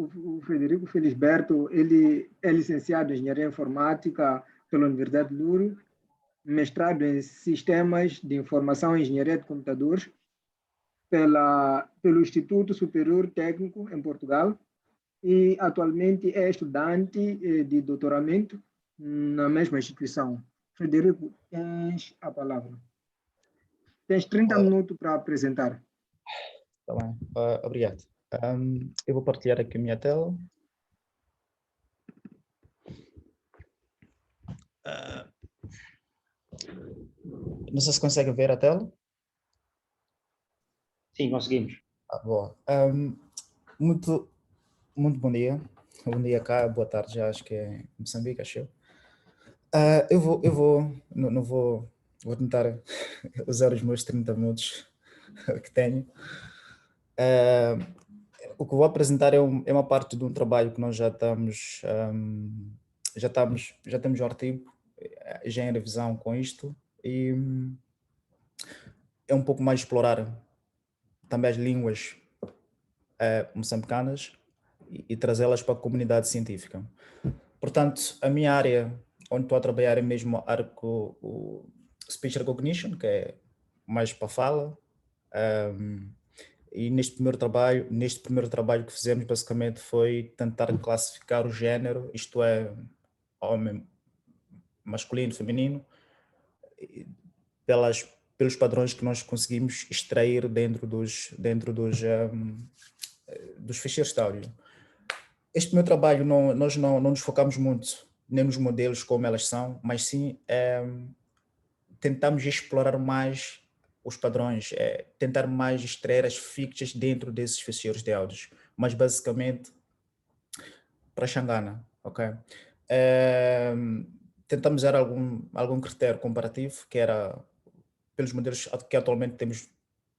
o Frederico Felisberto, ele é licenciado em Engenharia Informática pela Universidade de Louro, mestrado em Sistemas de Informação e Engenharia de Computadores pelo Instituto Superior Técnico em Portugal e atualmente é estudante de doutoramento na mesma instituição. Frederico, tens a palavra. Tens 30 minutos para apresentar. Está bem, obrigado. Eu vou partilhar aqui a minha tela. Não sei se consegue ver a tela. Sim, conseguimos. Boa. Muito bom dia. Bom dia cá, boa tarde, já acho que é em Moçambique, acho eu. Vou tentar usar os meus 30 minutos que tenho. O que vou apresentar é uma parte de um trabalho que nós já temos um artigo, já em revisão com isto, e é um pouco mais explorar também as línguas moçambicanas e trazê-las para a comunidade científica. Portanto, a minha área, onde estou a trabalhar, é mesmo o Speech Recognition, que é mais para fala. E neste primeiro trabalho que fizemos, basicamente, foi tentar classificar o género, isto é, homem, masculino, feminino, pelos padrões que nós conseguimos extrair dentro dos ficheiros de áudio. Este meu trabalho, nós não nos focamos muito nem nos modelos como elas são, mas sim tentamos explorar mais os padrões, tentar mais extrair as fictas dentro desses ficheiros de áudios, mas basicamente para Xangana, ok? Tentamos usar algum critério comparativo, que era pelos modelos que atualmente temos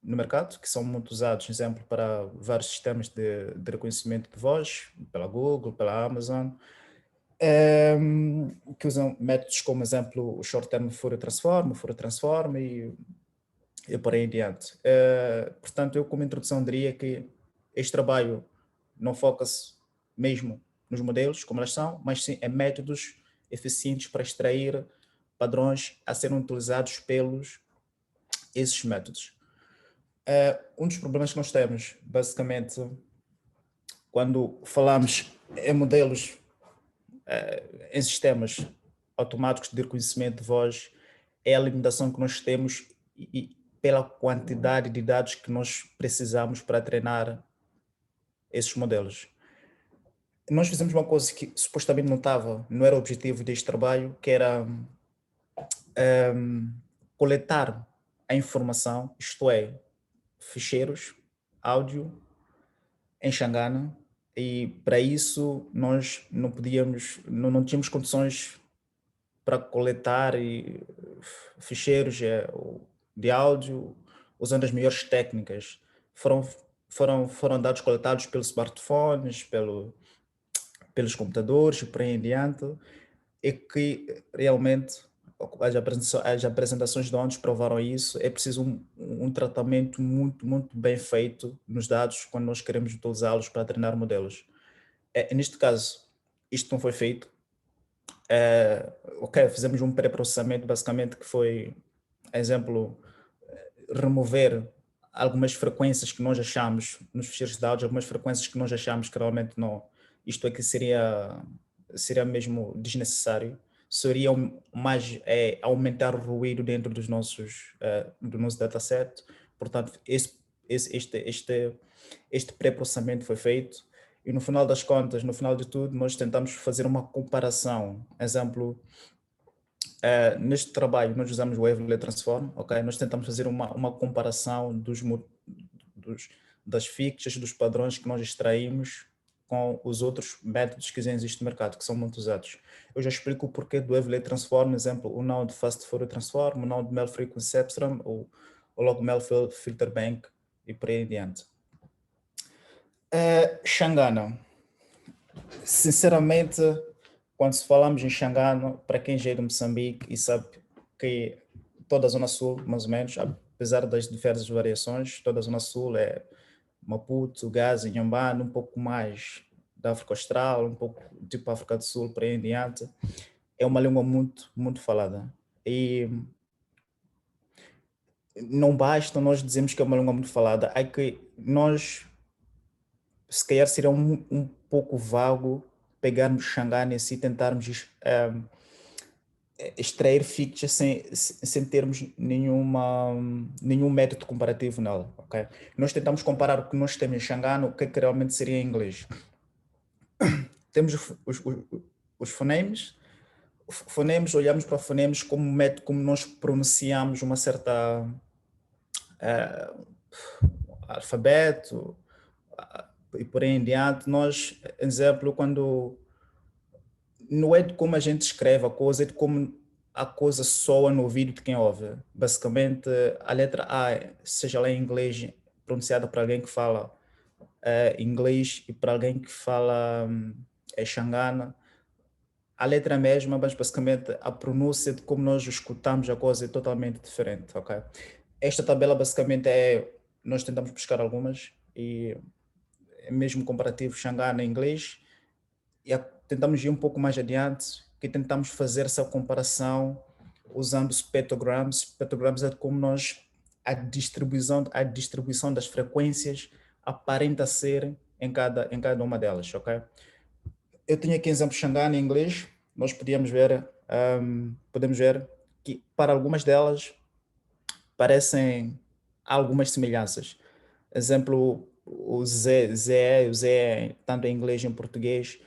no mercado, que são muito usados, por exemplo, para vários sistemas de reconhecimento de voz, pela Google, pela Amazon, que usam métodos como, exemplo, o Short Term Fourier Transform e por aí em diante. Portanto, eu como introdução diria que este trabalho não foca-se mesmo nos modelos, como elas são, mas sim em métodos eficientes para extrair padrões a serem utilizados esses métodos. Um dos problemas que nós temos, basicamente, quando falamos em modelos, em sistemas automáticos de reconhecimento de voz, é a limitação que nós temos e pela quantidade de dados que nós precisamos para treinar esses modelos. Nós fizemos uma coisa que supostamente não era o objetivo deste trabalho, que era coletar a informação, isto é, ficheiros, áudio, em Xangana, e para isso nós não tínhamos condições para coletar ficheiros de áudio usando as melhores técnicas. Foram dados coletados pelos smartphones, pelos computadores e por aí em diante, e que realmente as apresentações de ontem provaram isso. É preciso um tratamento muito bem feito nos dados quando nós queremos utilizá-los para treinar modelos. Neste caso, isto não foi feito. Fizemos um pré-processamento, basicamente, que foi, exemplo, remover algumas frequências que nós achamos nos ficheiros de dados, algumas frequências que nós achamos que realmente não, isto aqui seria mesmo desnecessário, seria mais aumentar o ruído dentro do nosso dataset. Portanto, este pré-processamento foi feito e no final das contas, no final de tudo, nós tentamos fazer uma comparação. Exemplo, neste trabalho nós usamos o Wavelet Transform, ok? Nós tentamos fazer uma comparação das fichas, dos padrões que nós extraímos com os outros métodos que já existem no mercado, que são muito usados. Eu já explico o porquê do Wavelet Transform, exemplo, o Node Fast Fourier Transform, o Node Mel Frequency Epsilon, o Log Mel Filter Bank e por aí em diante. Xangana. Sinceramente, quando falamos em Xangana, para quem já é de Moçambique e sabe que toda a Zona Sul, mais ou menos, apesar das diversas variações, toda a Zona Sul é Maputo, Gaza, Inhambane, um pouco mais da África Austral, um pouco tipo África do Sul, por aí em diante. É uma língua muito, muito falada. E não basta nós dizermos que é uma língua muito falada, é que nós, se calhar seria um pouco vago pegarmos Xangana e tentarmos extrair features sem termos nenhum método comparativo nela, ok? Nós tentamos comparar o que nós temos em Xangana, o que realmente seria em inglês. Temos os fonemes, olhamos para fonemes como método como nós pronunciamos uma certa alfabeto e por aí em diante. Nós, exemplo, quando não é de como a gente escreve a coisa, é de como a coisa soa no ouvido de quem ouve. Basicamente, a letra A, seja lá em inglês, pronunciada para alguém que fala inglês e para alguém que fala Xangana, a letra é a mesma, mas basicamente a pronúncia de como nós escutamos a coisa é totalmente diferente, ok? Esta tabela basicamente nós tentamos buscar algumas e é mesmo comparativo Xangana em inglês e tentamos ir um pouco mais adiante que tentamos fazer essa comparação usando spectrograms. Spectrograms é como a distribuição das frequências aparenta ser em cada uma delas, ok? Eu tenho aqui exemplo Xangana em inglês. Nós podemos ver que para algumas delas parecem algumas semelhanças. Exemplo, o Z, tanto em inglês e em português,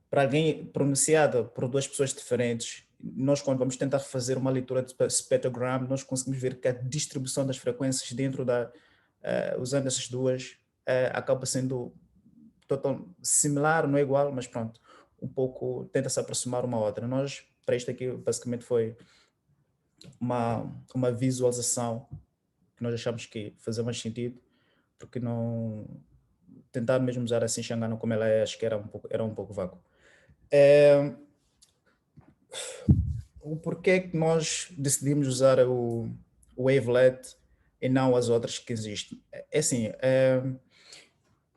para alguém pronunciada por duas pessoas diferentes, nós quando vamos tentar fazer uma leitura de spectrogram, nós conseguimos ver que a distribuição das frequências usando essas duas, acaba sendo total, similar, não é igual, mas pronto, um pouco tenta se aproximar uma à outra. Nós, para isto aqui, basicamente foi uma visualização que nós achamos que fazia mais sentido, porque não tentar mesmo usar assim Xangana como ela é, acho que era um pouco vago. O porquê que nós decidimos usar o Wavelet e não as outras que existem? É assim,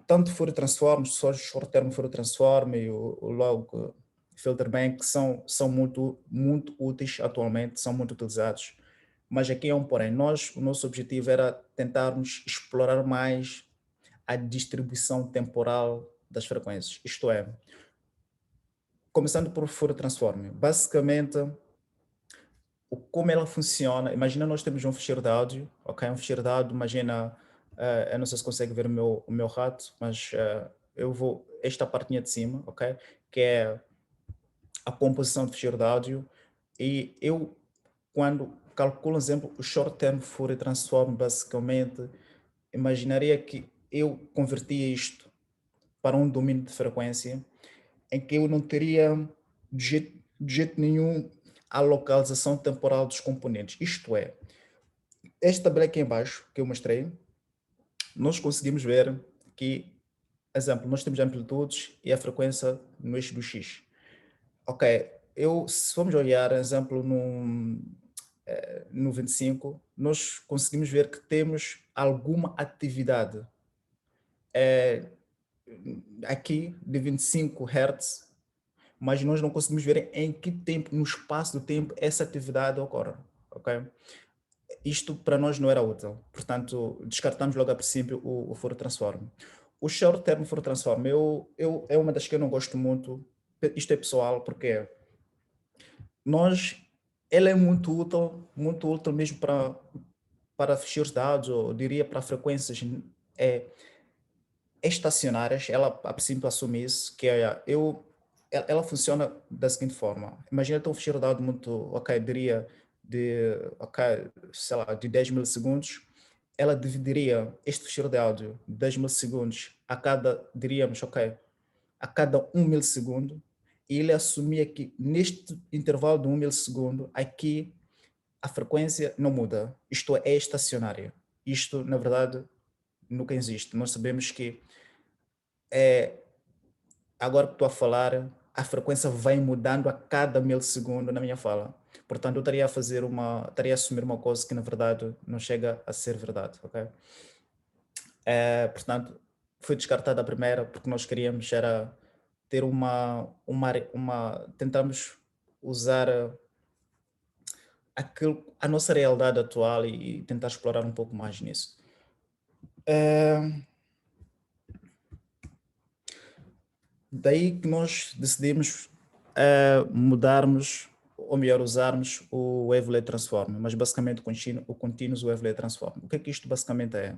tanto Fourier Transform, só o Short Term Fourier Transform e o Log Filter Bank são muito, muito úteis atualmente, são muito utilizados. Mas aqui é um porém. O nosso objetivo era tentarmos explorar mais a distribuição temporal das frequências. Isto é, começando por Fourier Transform. Basicamente, como ela funciona, imagina nós temos um ficheiro de áudio, ok? Um ficheiro de áudio, imagina, eu não sei se consegue ver o meu rato, mas esta partinha de cima, ok? Que é a composição do ficheiro de áudio, e eu, quando calculo, exemplo, o short term Fourier transform, basicamente, imaginaria que eu convertia isto para um domínio de frequência em que eu não teria de jeito nenhum a localização temporal dos componentes. Isto é, esta tabela aqui embaixo que eu mostrei, nós conseguimos ver que, exemplo, nós temos amplitudes e a frequência no eixo do X. Ok, se vamos olhar, exemplo, no 25, nós conseguimos ver que temos alguma atividade aqui de 25 Hz, mas nós não conseguimos ver em que tempo, no espaço do tempo, essa atividade ocorre. Ok? Isto para nós não era útil, portanto, descartamos logo a princípio o Fourier Transform. O Short Term Fourier Transform é uma das que eu não gosto muito, isto é pessoal, porque nós, ela é muito útil mesmo para ficheiros de dados, ou eu diria para frequências é, estacionárias. Ela a princípio assume isso, que ela funciona da seguinte forma. Imagina ter um ficheiro de dados muito, ok, diria sei lá, de 10 milissegundos. Ela dividiria este ficheiro de áudio de 10 milissegundos diríamos, ok, a cada 1 milissegundo, e ele assumia que neste intervalo de 1 milissegundo, aqui a frequência não muda, isto é estacionária. Isto, na verdade, nunca existe. Nós sabemos que agora que estou a falar, a frequência vai mudando a cada milissegundo na minha fala. Portanto, eu estaria a assumir uma coisa que na verdade não chega a ser verdade, ok? Portanto, foi descartada a primeira porque nós queríamos era ter tentamos usar a nossa realidade atual e tentar explorar um pouco mais nisso. Daí que nós decidimos mudarmos, ou melhor, usarmos o Wavelet Transform, mas basicamente o Continuous Wavelet Transform. O que é que isto basicamente é?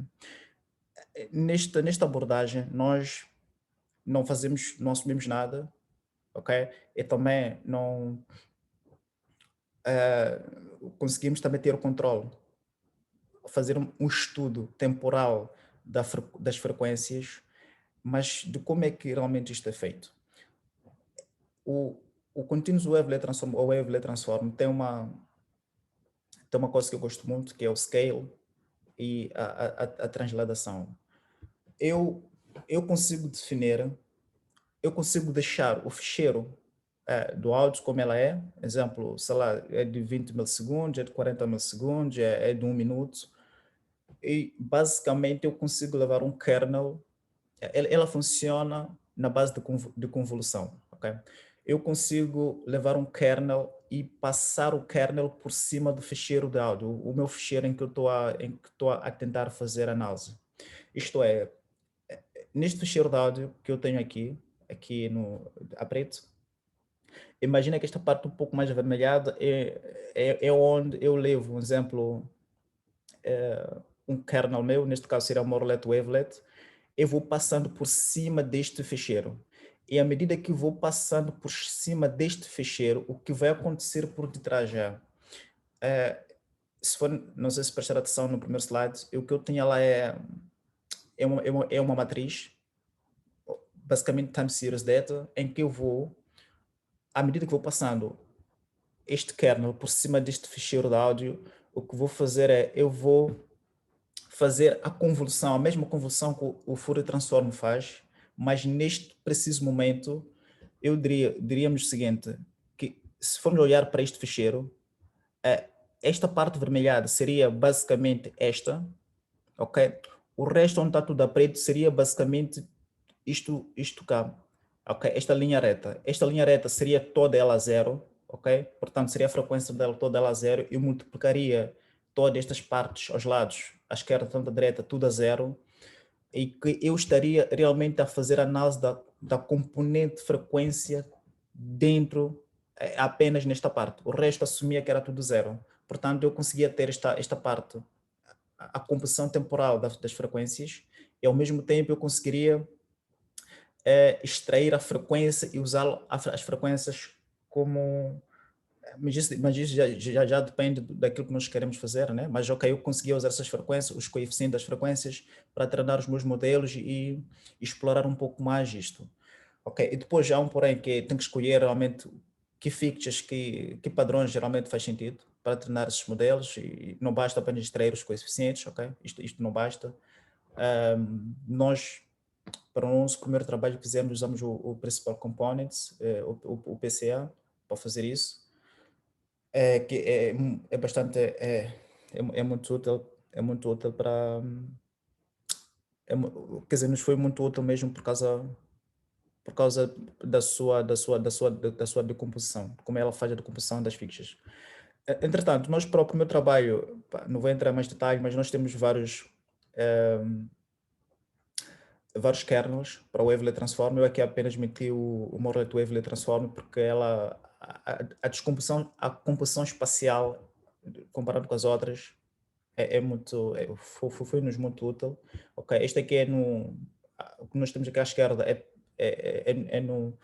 Nesta abordagem, nós não assumimos nada, ok? E também não conseguimos também ter o controle, fazer um estudo temporal das frequências, mas de como é que realmente isto é feito. O Continuous Wavelet Transform, ou Wavelet Transform, tem uma coisa que eu gosto muito, que é o scale e a transladação. Eu consigo definir, eu consigo deixar o ficheiro do áudio como ela é, exemplo, sei lá, é de 20 milissegundos, é de 40 milissegundos, é de 1 minuto, e basicamente eu consigo levar um kernel, ela funciona na base de convolução, ok? Eu consigo levar um kernel e passar o kernel por cima do ficheiro de áudio, o meu ficheiro em que estou a tentar fazer análise. Isto é, neste ficheiro de áudio que eu tenho aqui a preto, imagina que esta parte um pouco mais avermelhada é onde eu levo, um exemplo, um kernel meu, neste caso seria o Morlet Wavelet, eu vou passando por cima deste ficheiro. E à medida que vou passando por cima deste ficheiro, o que vai acontecer por detrás já? Se for, não sei se prestar atenção no primeiro slide, o que eu tinha lá é uma matriz, basicamente time series data, em que eu vou, à medida que vou passando este kernel por cima deste ficheiro de áudio, o que vou fazer é, eu vou fazer a convolução, a mesma convolução que o Fourier Transform faz, mas neste preciso momento, diríamos o seguinte, que se formos olhar para este ficheiro, esta parte vermelhada seria basicamente esta, ok? O resto onde está tudo a preto seria basicamente isto cá, ok? Esta linha reta. Esta linha reta seria toda ela zero, ok? Portanto, seria a frequência dela toda ela zero. Eu multiplicaria todas estas partes aos lados, à esquerda, tanto à direita, tudo a zero, e que eu estaria realmente a fazer análise da componente frequência dentro, apenas nesta parte. O resto assumia que era tudo zero. Portanto, eu conseguia ter esta parte, a composição temporal das frequências, e ao mesmo tempo eu conseguiria extrair a frequência e usar as frequências como... Mas isso já depende daquilo que nós queremos fazer, né? Mas ok, eu conseguia usar essas frequências, os coeficientes das frequências, para treinar os meus modelos e explorar um pouco mais isto. Ok, e depois já há um porém que tem que escolher realmente que features, que padrões geralmente faz sentido para treinar esses modelos, e não basta apenas extrair os coeficientes, ok? Isto não basta. Nós, para o nosso primeiro trabalho que fizemos, usamos o Principal Components, o PCA, para fazer isso. Que é bastante, é muito útil, para, quer dizer, nos foi muito útil mesmo por causa da sua decomposição, como ela faz a decomposição das fichas. Entretanto, nós para o primeiro trabalho, não vou entrar em mais detalhes, mas nós temos vários kernels para o Wavelet Transform. Eu aqui apenas meti o Morlet Wavelet Transform porque a descomposição, a composição espacial, comparado com as outras, foi-nos muito útil. Ok, este aqui o que nós temos aqui à esquerda é no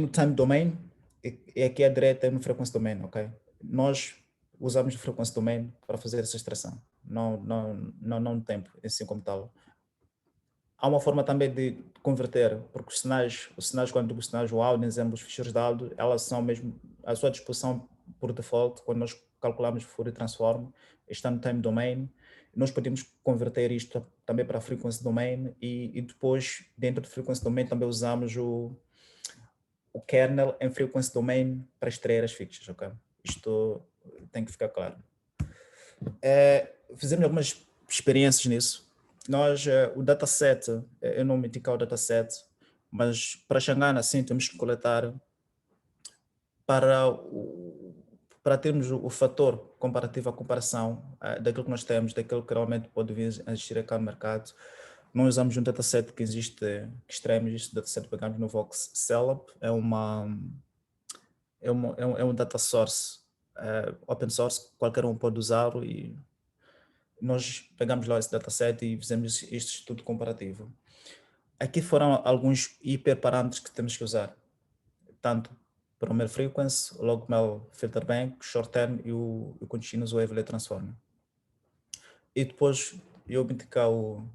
time domain, e aqui à direita é no frequency domain, ok? Nós usamos o frequency domain para fazer essa extração, não no tempo, assim como tal. Há uma forma também de converter, porque os sinais, quando digo sinais, o áudio, exemplo, os ficheiros de áudio, elas são mesmo à sua disposição por default, quando nós calculamos o Fourier Transform, está no time domain. Nós podemos converter isto também para a frequency domain, e depois, dentro do frequency domain, também usamos o kernel em frequency domain para extrair as fichas, ok? Isto tem que ficar claro. Fizemos algumas experiências nisso. nós, o dataset, eu não meti cá o dataset, mas para Xangana, sim, temos que coletar para, para termos o fator comparativo, a comparação daquilo que nós temos, daquilo que realmente pode vir a existir aqui no mercado. Nós usamos um dataset que existe, que extraímos este dataset, pegamos no Vox Cellup, é um data source open source, qualquer um pode usá-lo e nós pegamos lá esse dataset e fizemos este estudo comparativo. Aqui foram alguns hiperparâmetros que temos que usar, tanto para o Mel Frequency, o Log-Mel Filter Bank, o Short Term e o Continuous Wavelet Transformer. E depois eu meti cá o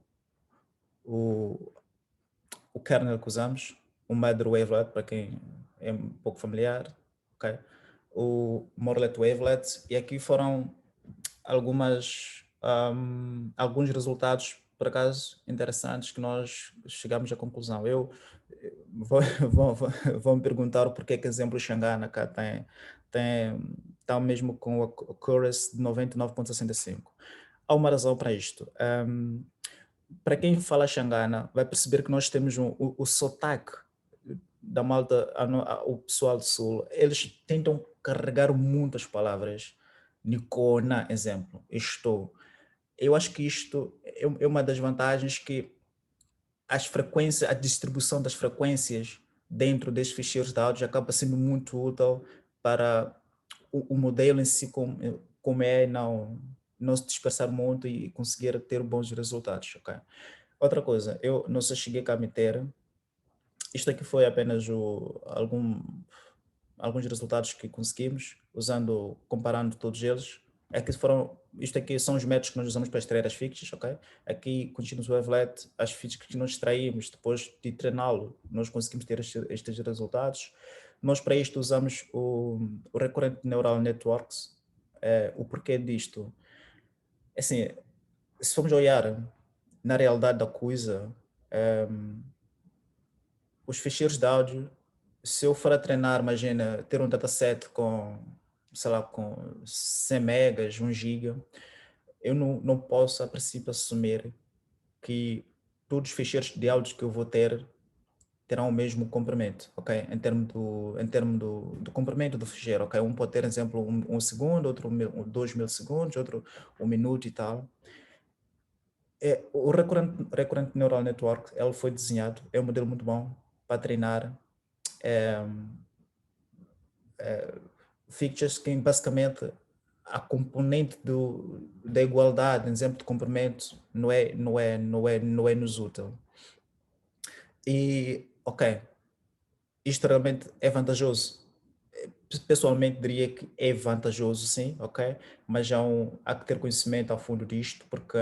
kernel que usamos, o Mader Wavelet, para quem é um pouco familiar, okay? O Morlet Wavelet, e aqui foram alguns resultados, por acaso, interessantes que nós chegamos à conclusão. Eu vou me perguntar o porquê que o exemplo Xangana cá está mesmo com a accuracy de 99,65. Há uma razão para isto. Para quem fala Xangana, vai perceber que nós temos o sotaque da malta, o pessoal do sul, eles tentam carregar muitas palavras. Nicona, exemplo, estou. Eu acho que isto é uma das vantagens que as frequências, a distribuição das frequências dentro destes ficheiros de áudio acaba sendo muito útil para o modelo em si como é, não se dispersar muito e conseguir ter bons resultados, ok? Outra coisa, eu não sei se cheguei a meter, isto aqui foi apenas alguns resultados que conseguimos, comparando todos eles. Isto aqui são os métodos que nós usamos para extrair as fichas, ok? Aqui, Continuous Wavelet, as fichas que nós extraímos, depois de treiná-lo, nós conseguimos ter estes resultados. Nós para isto usamos o Recurrent Neural Networks. O porquê disto? Assim, se formos olhar na realidade da coisa, os ficheiros de áudio, se eu for a treinar, imagina, ter um dataset com, sei lá, com 100 megas, 1 giga, eu não posso, a princípio, assumir que todos os ficheiros de áudio que eu vou ter terão o mesmo comprimento, ok? Em termos do comprimento do ficheiro, ok? Um pode ter, por exemplo, um segundo, outro 2 milissegundos, outro 1 minuto e tal. O Recurrent Neural Network, ele foi desenhado, é um modelo muito bom para treinar features que basicamente a componente da igualdade, exemplo de comprimento, não é nos útil. E, ok, isto realmente é vantajoso. Pessoalmente diria que é vantajoso, sim, ok? Mas há que ter conhecimento ao fundo disto, porque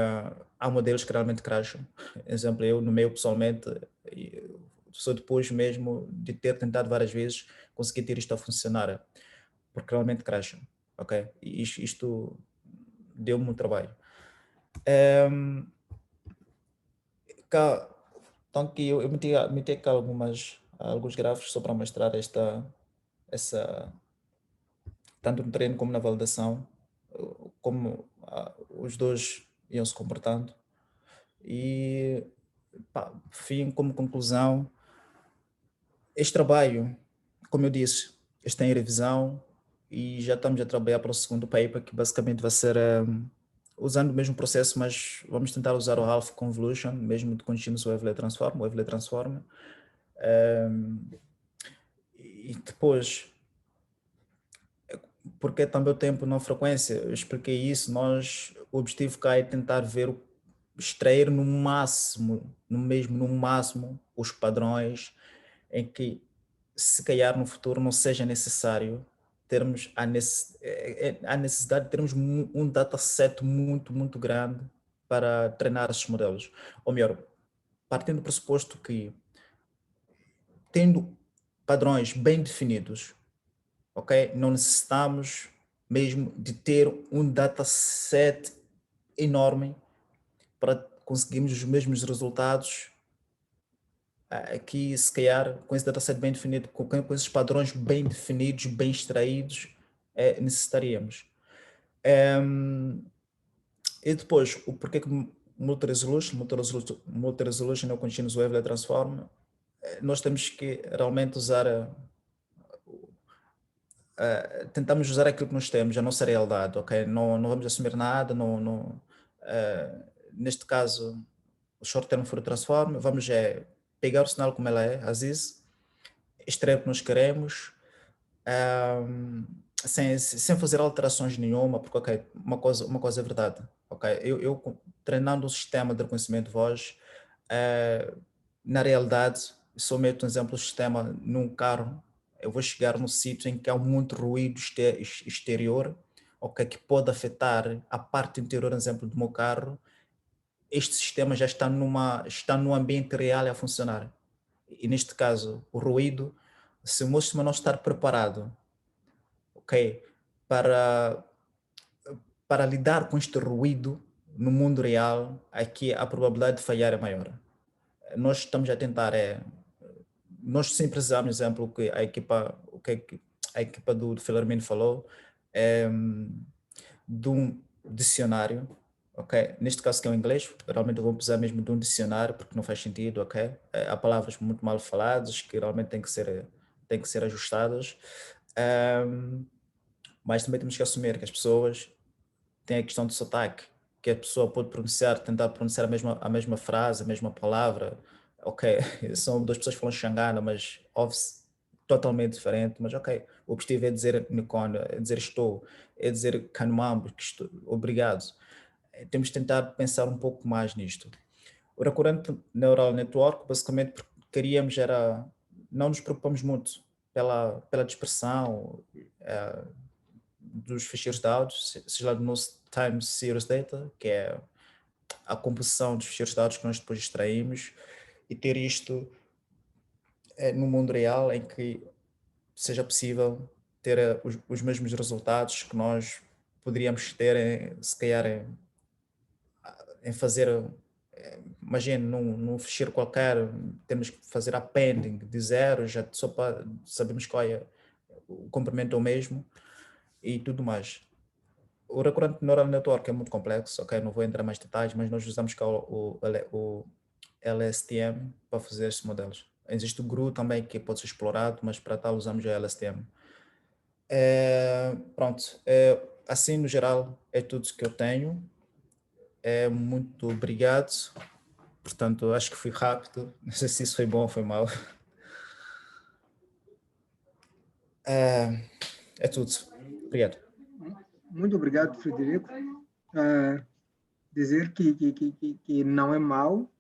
há modelos que realmente crasham. Exemplo, eu no meu pessoalmente, só depois mesmo de ter tentado várias vezes, consegui ter isto a funcionar, porque realmente crasham, ok? E isto deu-me um trabalho. Então aqui eu meti aqui alguns gráficos só para mostrar tanto no treino como na validação, como os dois iam se comportando. E, fim, como conclusão, este trabalho, como eu disse, está em revisão e já estamos a trabalhar para o segundo paper, que basicamente vai ser usando o mesmo processo, mas vamos tentar usar o Half Convolution, mesmo de Continuous Wavelet Transformer. E depois, porque também o tempo não frequência, eu expliquei isso, o objetivo cá é tentar extrair no máximo os padrões em que se calhar no futuro não seja necessário termos a necessidade de termos um dataset muito, muito grande para treinar esses modelos. Ou melhor, partindo do pressuposto que tendo padrões bem definidos, ok? Não necessitamos mesmo de ter um dataset enorme para conseguirmos os mesmos resultados aqui, se calhar, com esse dataset bem definido, com esses padrões bem definidos, bem extraídos, necessitaríamos. E depois, o porquê que multi-resolution ou continuous wavelet transform, nós temos que realmente usar, tentamos usar aquilo que nós temos, a nossa realidade, ok? Não vamos assumir nada, neste caso, o short term Fourier transform, vamos pegar o sinal como ela é, Aziz, extrair o que nós queremos, sem fazer alterações nenhuma, porque, ok, uma coisa é verdade, ok? Eu treinando o sistema de reconhecimento de voz, na realidade, se eu meto, por exemplo, o sistema num carro, eu vou chegar num sítio em que há muito ruído exterior, ok, que pode afetar a parte interior, por exemplo, do meu carro. Este sistema já está no ambiente real a funcionar. E neste caso, o ruído, se o meu sistema não estar preparado, ok, para, para lidar com este ruído no mundo real, aqui a probabilidade de falhar é maior. Nós estamos a tentar, nós sempre precisamos, por exemplo, que a equipa do Filarmino falou, de um dicionário, ok? Neste caso que é o inglês, realmente eu vou precisar mesmo de um dicionário porque não faz sentido, ok? Há palavras muito mal faladas que realmente têm que ser ajustadas, mas também temos que assumir que as pessoas têm a questão do sotaque, que a pessoa pode tentar pronunciar a mesma frase, a mesma palavra, ok? São duas pessoas que falam xangana, mas ouve-se totalmente diferente, mas ok, o objetivo é dizer Nikon, é dizer estou, é dizer Kanmambo, que estou, obrigado. Temos de tentar pensar um pouco mais nisto. O Recurrent Neural Network, basicamente, porque queríamos era, não nos preocupamos muito pela dispersão dos ficheiros de dados, seja lá do nosso Time Series Data, que é a composição dos ficheiros de dados que nós depois extraímos, e ter isto no mundo real em que seja possível ter os mesmos resultados que nós poderíamos ter, se calhar, em fazer, imagine, num ficheiro qualquer, temos que fazer appending de zero, já só para sabermos qual é o comprimento é o mesmo e tudo mais. O Recurrent Neural Network é muito complexo, ok? Não vou entrar em mais detalhes, mas nós usamos cá o LSTM para fazer estes modelos. Existe o GRU também que pode ser explorado, mas para tal usamos o LSTM. Pronto, assim no geral é tudo que eu tenho. Muito obrigado. Portanto, acho que fui rápido. Não sei se isso foi bom ou foi mau. É tudo. Obrigado. Muito obrigado, Frederico. Dizer que não é mal,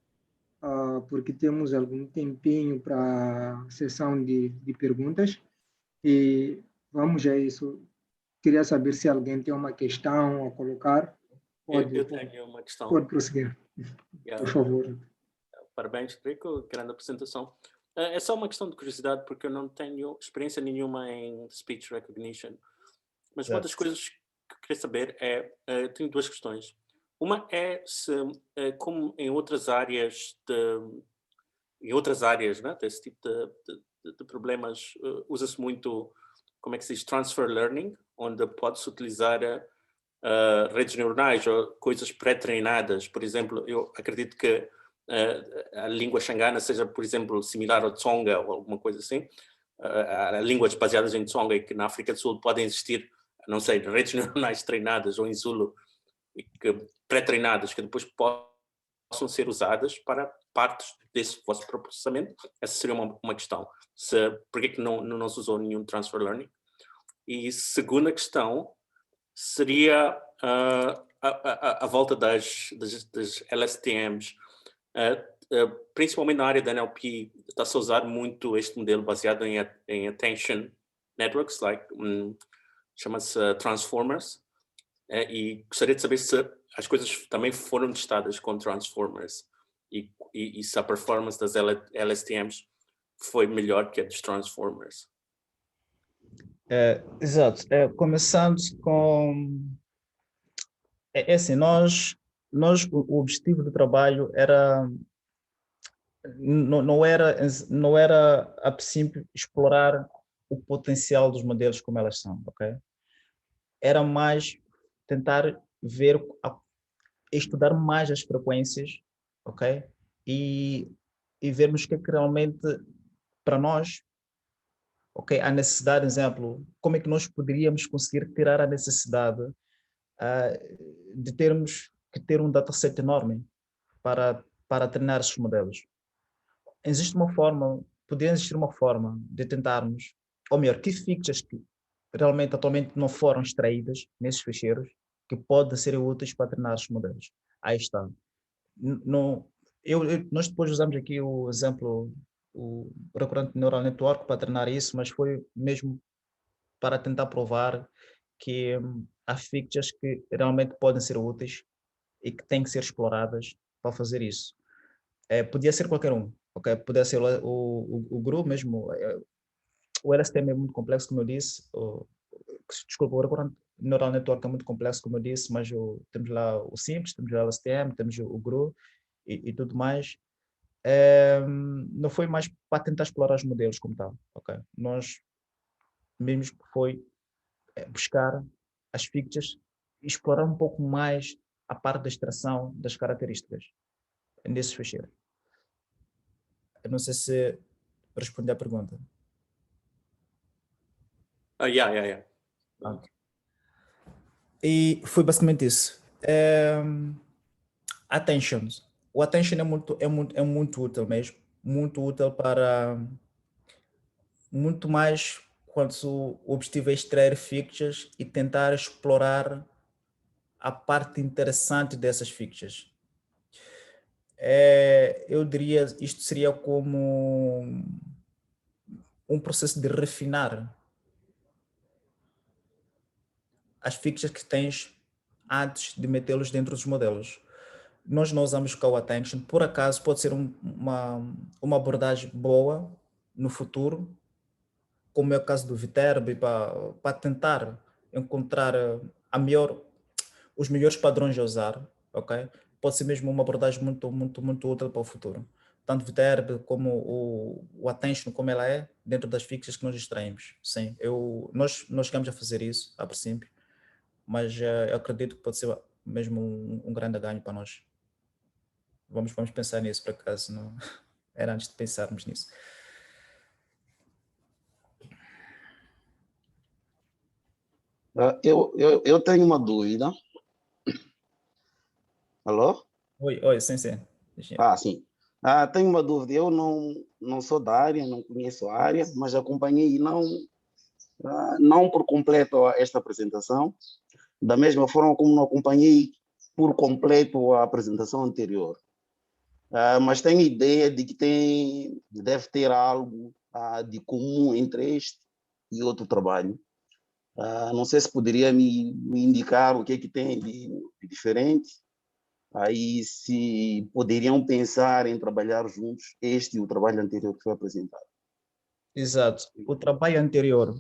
porque temos algum tempinho para a sessão de perguntas. E vamos a isso. Queria saber se alguém tem uma questão a colocar. Eu tenho uma questão. Pode prosseguir, por favor. Parabéns, Rico, grande apresentação. É só uma questão de curiosidade, porque eu não tenho experiência nenhuma em speech recognition. Mas uma das coisas que eu queria saber tenho duas questões. Uma é se, como em outras áreas né, desse tipo de problemas, usa-se muito, como é que se diz, transfer learning, onde pode-se utilizar redes neuronais ou coisas pré-treinadas. Por exemplo, eu acredito que a língua xangana seja, por exemplo, similar ao Tsonga ou alguma coisa assim. Há línguas baseadas em Tsonga e que na África do Sul podem existir, não sei, redes neuronais treinadas ou em Zulu, pré-treinadas, que depois possam ser usadas para partes desse vosso processamento. Essa seria uma questão. Por que não se usou nenhum transfer learning? E segunda questão seria a volta das LSTMs. Principalmente na área da NLP, está-se a usar muito este modelo baseado em attention networks, chama-se transformers, e gostaria de saber se as coisas também foram testadas com transformers e se a performance das LSTMs foi melhor que a dos transformers. Exato. Começando com... assim, o objetivo do trabalho era... Não era a princípio explorar o potencial dos modelos como elas são, ok? Era mais tentar ver estudar mais as frequências, ok? E vermos o que é que realmente, para nós, ok, a necessidade, exemplo, como é que nós poderíamos conseguir tirar a necessidade de termos que ter um dataset enorme para treinar esses modelos. Existe uma forma, poderia existir uma forma de tentarmos, ou melhor, que features que realmente atualmente não foram extraídas nesses ficheiros que podem ser úteis para treinar esses modelos. Aí está. Não, nós depois usamos aqui o exemplo, o recorrente neural network para treinar isso, mas foi mesmo para tentar provar que há features que realmente podem ser úteis e que têm que ser exploradas para fazer isso. Podia ser qualquer um, ok? Podia ser o GRU mesmo. O LSTM é muito complexo, como eu disse. Desculpa, o recorrente neural network é muito complexo, como eu disse, mas temos lá o simples, temos o LSTM, temos o GRU e tudo mais. Não foi mais para tentar explorar os modelos como tal, ok? Nós mesmo que foi buscar as features e explorar um pouco mais a parte da extração das características nesses ficheiros. Eu não sei se respondi à pergunta. Yeah. Okay. E foi basicamente isso. Attention. O attention é muito útil mesmo. Muito útil para muito mais quando o objetivo é extrair features e tentar explorar a parte interessante dessas features. Eu diria isto seria como um processo de refinar as features que tens antes de metê-los dentro dos modelos. Nós não usamos call attention, por acaso pode ser uma abordagem boa no futuro, como é o caso do Viterbi, para tentar encontrar os melhores padrões a usar, ok? Pode ser mesmo uma abordagem muito útil para o futuro. Tanto Viterbi como o Attention, como ela é, dentro das features que nós extraímos. Sim, nós chegamos a fazer isso, a princípio, mas eu acredito que pode ser mesmo um grande ganho para nós. Vamos pensar nisso, por acaso, não era antes de pensarmos nisso. Eu tenho uma dúvida. Alô? Oi, sim. Sim. Tenho uma dúvida. Eu não sou da área, não conheço a área, mas acompanhei não por completo esta apresentação, da mesma forma como não acompanhei por completo a apresentação anterior. Mas tenho ideia de que deve ter algo de comum entre este e outro trabalho. Não sei se poderia me indicar o que é que tem de diferente. Aí se poderiam pensar em trabalhar juntos este e o trabalho anterior que foi apresentado. Exato. O trabalho anterior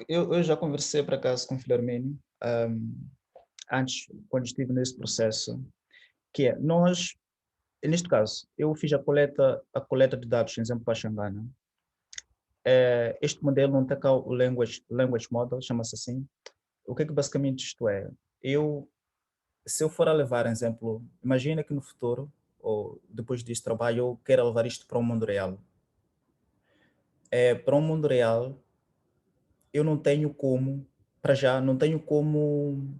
eu já conversei por acaso com o Filarmínio antes, quando estive nesse processo, que nós, neste caso, eu fiz a coleta de dados, por exemplo, para a Xangana. Este modelo não tem cá o language model, chama-se assim. O que basicamente isto é? Se eu for a levar, exemplo, imagina que no futuro, ou depois deste trabalho, eu quero levar isto para o mundo real. Para o mundo real, eu não tenho como, para já, não tenho como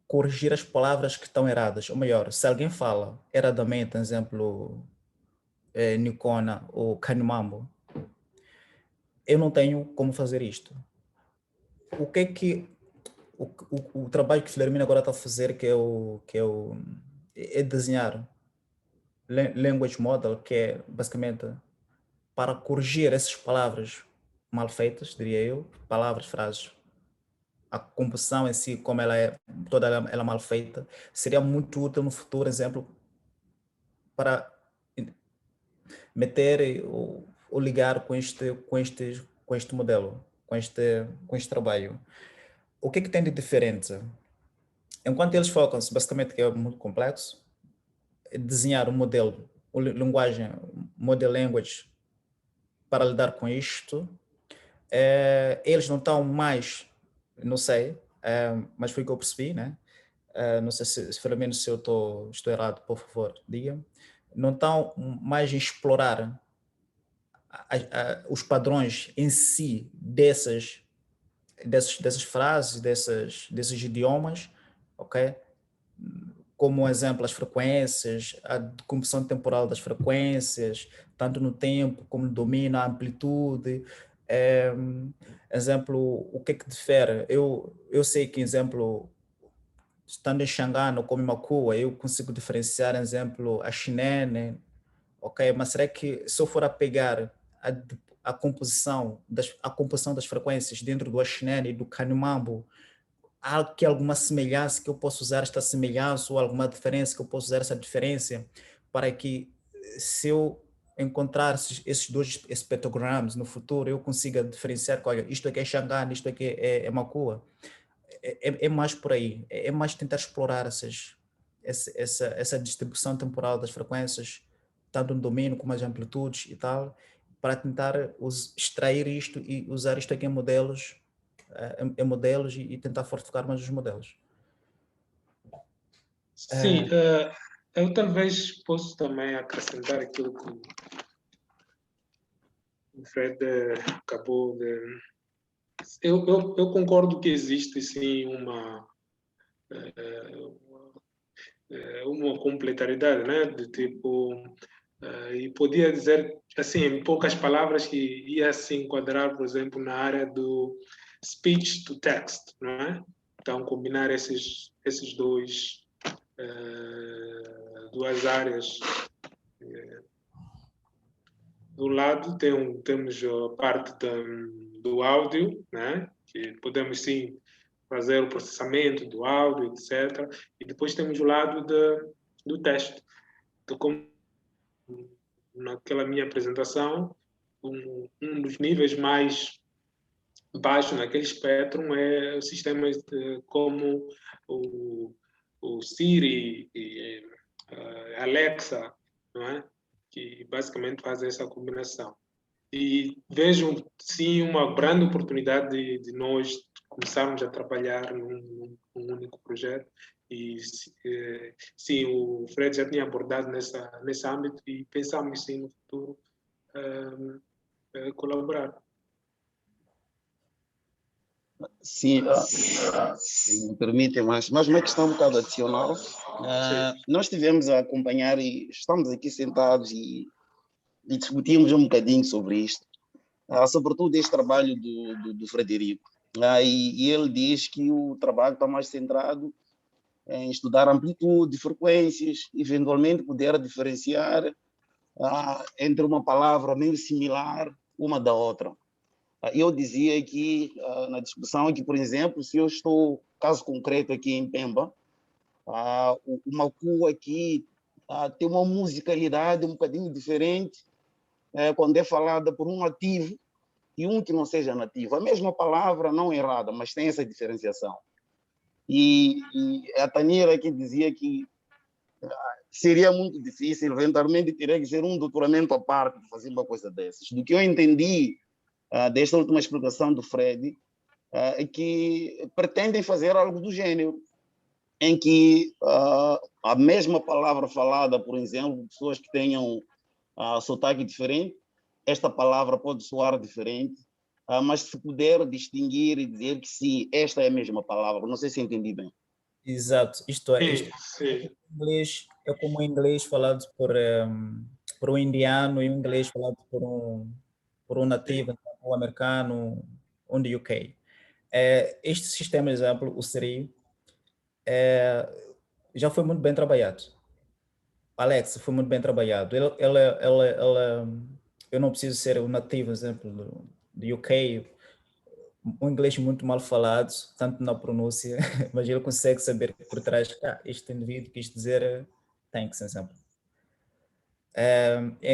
corrigir as palavras que estão erradas. Ou melhor, se alguém fala erradamente, exemplo, Nicona ou Canimambo, eu não tenho como fazer isto. O que é que o trabalho que o Filarmino agora está a fazer, é desenhar language model, que é basicamente para corrigir essas palavras mal feitas, diria eu, palavras, frases, a composição em si, como ela é, toda ela mal feita, seria muito útil no futuro, exemplo, para meter ou ligar com este modelo, com este trabalho. O que tem de diferente? Enquanto eles focam-se, basicamente, que é muito complexo, desenhar um modelo, linguagem, model language, para lidar com isto, eles não estão mais, não sei, mas foi o que eu percebi, né? Não sei se pelo menos se eu estou errado, por favor, diga. Não estão mais em explorar os padrões em si dessas frases, desses idiomas, ok? Como exemplo, as frequências, a decomposição temporal das frequências, tanto no tempo como no domínio, a amplitude. Exemplo, o que é que difere? Eu sei que, exemplo, estando em Xangana ou como em Makua, eu consigo diferenciar, exemplo, a chinene, ok? Mas será que se eu for a pegar a composição das frequências dentro do Axinene e do Kanimambo, há aqui alguma semelhança que eu posso usar esta semelhança ou alguma diferença que eu posso usar essa diferença para que, se eu encontrar esses dois espectrogramas no futuro, eu consiga diferenciar, olha, isto aqui é Xangana, isto aqui é Makua. É mais por aí, é mais tentar explorar essa distribuição temporal das frequências, tanto no domínio como as amplitudes e tal, para tentar extrair isto e usar isto aqui em modelos, e tentar fortificar mais os modelos. Sim, eu talvez posso também acrescentar aquilo que o Fred acabou de... Eu concordo que existe, sim, uma complementaridade, né? De tipo... e podia dizer, assim, em poucas palavras, que ia se enquadrar, por exemplo, na área do speech to text, não é? Então, combinar esses duas áreas. Do lado temos a parte do áudio, né? Que podemos sim fazer o processamento do áudio, etc. E depois temos o lado do texto. Então, como naquela minha apresentação, um dos níveis mais baixos naquele espectro é os sistemas como o Siri e Alexa, não é? Que basicamente fazem essa combinação. E vejo, sim, uma grande oportunidade de nós começarmos a trabalhar num único projeto. E, sim, o Fred já tinha abordado nesse âmbito e pensamos, sim, no futuro colaborar. Sim, se me permitem, mas uma questão um bocado adicional. Nós tivemos a acompanhar e estamos aqui sentados e discutimos um bocadinho sobre isto, sobretudo este trabalho do Frederico. E ele diz que o trabalho está mais centrado em estudar amplitude, frequências, eventualmente poder diferenciar entre uma palavra meio similar uma da outra. Eu dizia aqui na discussão que, por exemplo, se eu estou, caso concreto aqui em Pemba, o Macu aqui tem uma musicalidade um bocadinho diferente quando é falada por um nativo e um que não seja nativo. A mesma palavra, não errada, mas tem essa diferenciação. E a Tanira aqui dizia que seria muito difícil, eventualmente teria que ser um doutoramento à parte para fazer uma coisa dessas. Do que eu entendi desta última explicação do Fred, é que pretendem fazer algo do gênero, em que a mesma palavra falada, por exemplo, pessoas que tenham sotaque diferente, esta palavra pode soar diferente, mas se puder distinguir e dizer que sim, esta é a mesma palavra. Não sei se entendi bem. Exato, isto é como o inglês falado por um indiano e o inglês falado por um nativo, um americano, um do UK. Este sistema, por exemplo, o Siri, já foi muito bem trabalhado. Alex foi muito bem trabalhado. Eu não preciso ser um nativo, exemplo, do UK, um inglês muito mal falado, tanto na pronúncia, mas ele consegue saber que por trás, este indivíduo quis dizer thanks, exemplo.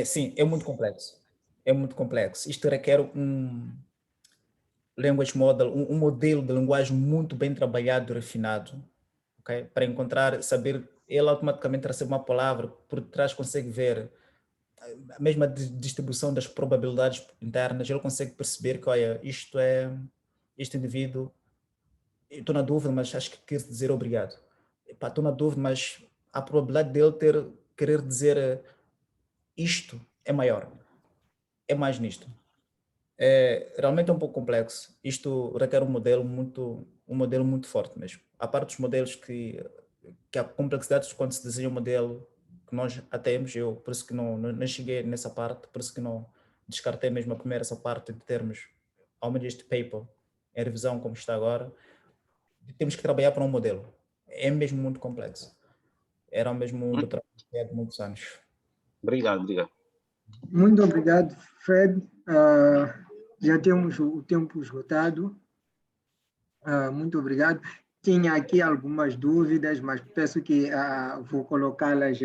Sim, é muito complexo. É muito complexo. Isto requer um language model, um modelo de linguagem muito bem trabalhado e refinado, okay? Para encontrar, saber, ele automaticamente recebe uma palavra, por trás consegue ver a mesma distribuição das probabilidades internas, ele consegue perceber que, olha, este indivíduo estou na dúvida, mas acho que quer dizer obrigado. Estou na dúvida, mas a probabilidade dele querer dizer isto é maior. É mais nisto. Realmente é um pouco complexo. Isto requer um modelo muito forte mesmo. A parte dos modelos que a complexidade quando se desenha um modelo que nós já temos, eu por isso que não cheguei nessa parte, por isso que não descartei mesmo a primeira essa parte de termos, ao menos este paper, em revisão como está agora, temos que trabalhar para um modelo. É mesmo muito complexo. Era mesmo um trabalho de muitos anos. Obrigado. Muito obrigado, Fred. Já temos o tempo esgotado. Muito obrigado. Tinha aqui algumas dúvidas, mas peço que vou colocá-las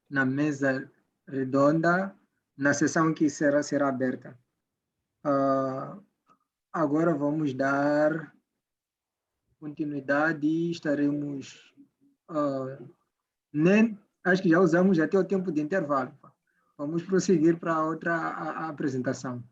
na mesa redonda, na sessão que será aberta. Agora vamos dar continuidade e estaremos... acho que já usamos até o tempo de intervalo. Vamos prosseguir para outra apresentação.